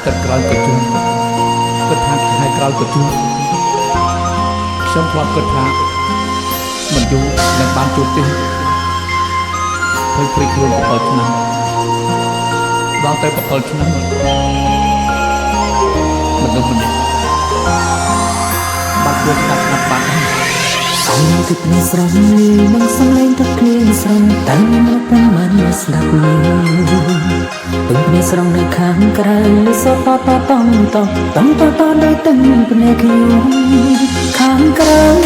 ទឹកក្រោយក៏ជួបគិតថាថ្ងៃក្រោយក៏ជួបខ្ញុំធ្លាប់គិតថាមិនយូរនឹងបានជួបទេឃើញព្រីខ្លួន7ឆ្នាំដល់ទៅ7ឆ្នាំមនុស្សម្នាក់បាត់ខ្លួនស្ដាប់បាត់សំឡេងទឹកភ្នែកស្រស់និងសំឡេងទឹកភ្លៀងស្រស់តែមកប្រមាណមកស្ដាប់ទឹកភ្នែកស្រស់នៅខាងក្រៅសតតតតដោយទឹកភ្នែកខ្ញុំខាងក្រៅ